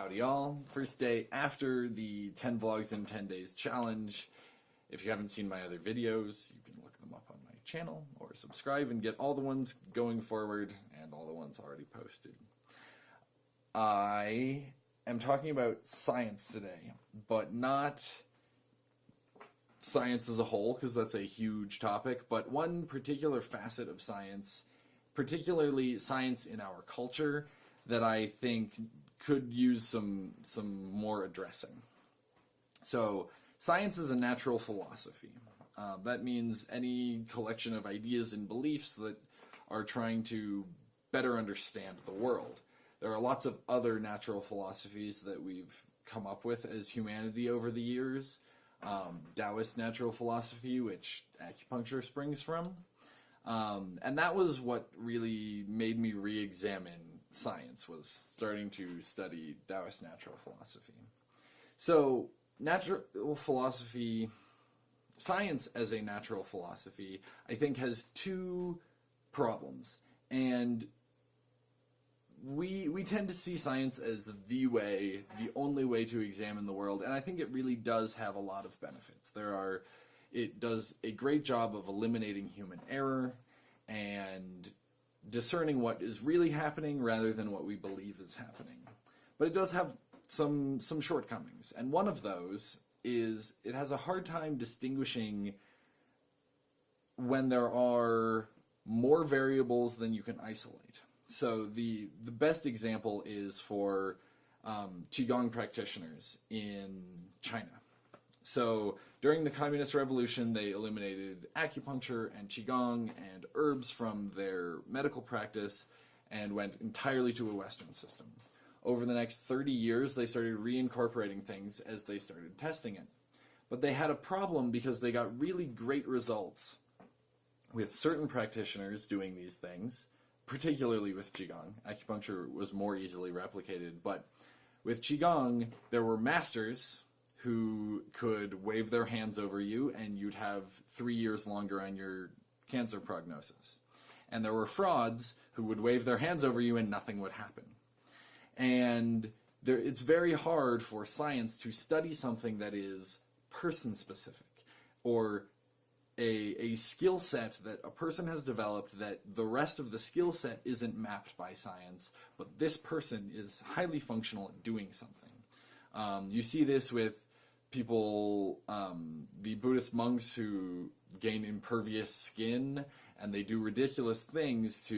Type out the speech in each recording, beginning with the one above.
Howdy all. First day after the 10 vlogs in 10 days challenge. If you haven't seen my other videos, you can look them up on my channel or subscribe and get all the ones going forward and all the ones already posted. I am talking about science today, but not science as a whole, because that's a huge topic, but one particular facet of science, particularly science in our culture, that I think could use some more addressing. So, science is a natural philosophy. That means any collection of ideas and beliefs that are trying to better understand the world. There are lots of other natural philosophies that we've come up with as humanity over the years. Taoist natural philosophy, which acupuncture springs from. And that was what really made me re-examine science, was starting to study Taoist natural philosophy. So, natural philosophy, science as a natural philosophy, I think has two problems. And we tend to see science as the way, the only way to examine the world, and I think it really does have a lot of benefits. It does a great job of eliminating human error and discerning what is really happening rather than what we believe is happening. But it does have some shortcomings, and one of those is it has a hard time distinguishing when there are more variables than you can isolate. So the best example is for Qigong practitioners in China. So during the Communist Revolution, they eliminated acupuncture and Qigong and herbs from their medical practice and went entirely to a Western system. Over the next 30 years, they started reincorporating things as they started testing it. But they had a problem because they got really great results with certain practitioners doing these things, particularly with Qigong. Acupuncture was more easily replicated, but with Qigong, there were masters who could wave their hands over you and you'd have 3 years longer on your cancer prognosis. And there were frauds who would wave their hands over you and nothing would happen. And it's very hard for science to study something that is person-specific, or a skill set that a person has developed that the rest of the skill set isn't mapped by science, but this person is highly functional at doing something. You see this with people, the Buddhist monks who gain impervious skin, and they do ridiculous things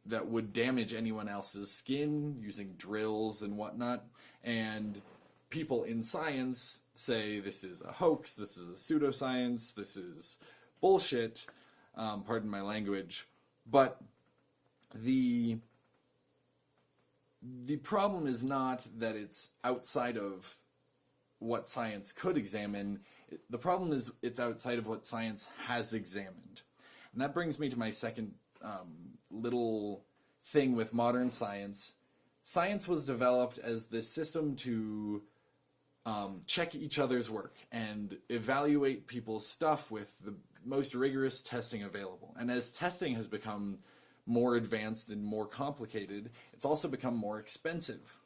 that would damage anyone else's skin using drills and whatnot, and people in science say this is a hoax, this is a pseudoscience, this is bullshit, pardon my language, but the problem is not that it's outside of what science could examine. The problem is it's outside of what science has examined. And that brings me to my second little thing with modern science. Science was developed as this system to check each other's work and evaluate people's stuff with the most rigorous testing available. And as testing has become more advanced and more complicated, it's also become more expensive.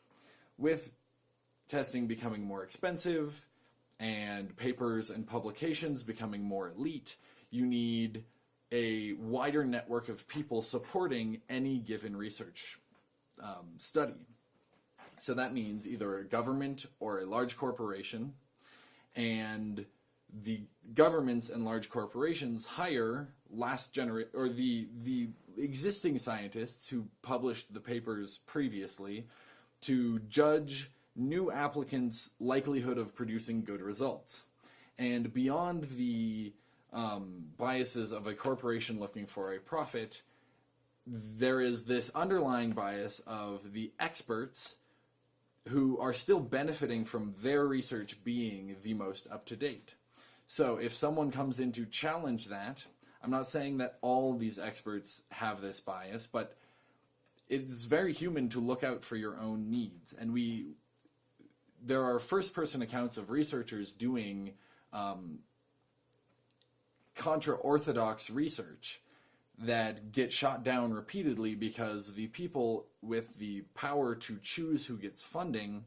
With testing becoming more expensive and papers and publications becoming more elite, you need a wider network of people supporting any given research study. So that means either a government or a large corporation, and the governments and large corporations hire the existing scientists who published the papers previously to judge new applicants' likelihood of producing good results. And beyond the biases of a corporation looking for a profit, there is this underlying bias of the experts who are still benefiting from their research being the most up-to-date. So if someone comes in to challenge that, I'm not saying that all these experts have this bias, but it's very human to look out for your own needs. And there are first-person accounts of researchers doing contra-orthodox research that get shot down repeatedly because the people with the power to choose who gets funding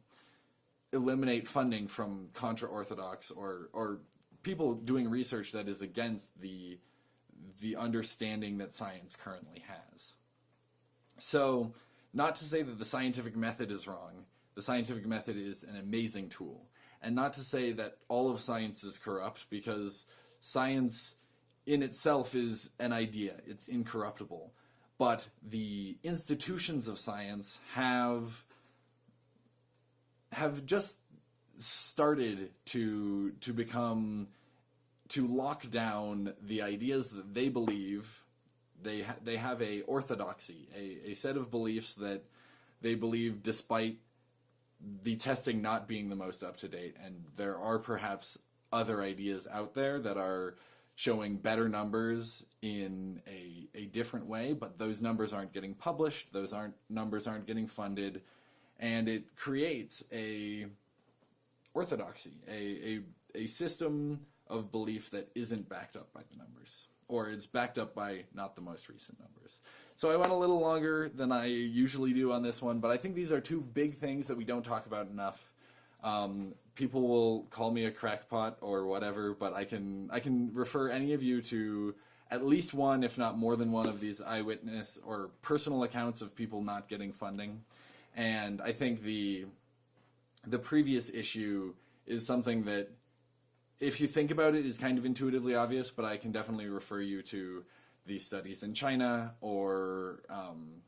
eliminate funding from contra-orthodox or people doing research that is against the understanding that science currently has. So, not to say that the scientific method is wrong. The scientific method is an amazing tool. And not to say that all of science is corrupt, because science in itself is an idea. It's incorruptible. But the institutions of science have just started to lock down the ideas that they believe. They have a orthodoxy, a set of beliefs that they believe despite the testing not being the most up to date, and there are perhaps other ideas out there that are showing better numbers in a different way, but those numbers aren't getting published, numbers aren't getting funded, and it creates a orthodoxy, a system of belief that isn't backed up by the numbers, or it's backed up by not the most recent numbers. So I went a little longer than I usually do on this one, but I think these are two big things that we don't talk about enough. People will call me a crackpot or whatever, but I can refer any of you to at least one, if not more than one, of these eyewitness or personal accounts of people not getting funding. And I think the previous issue is something that, if you think about it, is kind of intuitively obvious, but I can definitely refer you to these studies in China, or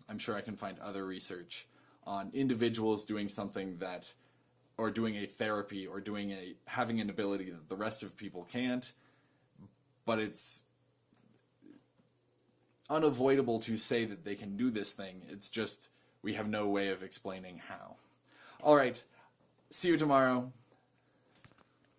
I'm sure I can find other research on individuals doing something that, or doing a therapy, or having an ability that the rest of people can't, but it's unavoidable to say that they can do this thing. It's just we have no way of explaining how. All right, see you tomorrow.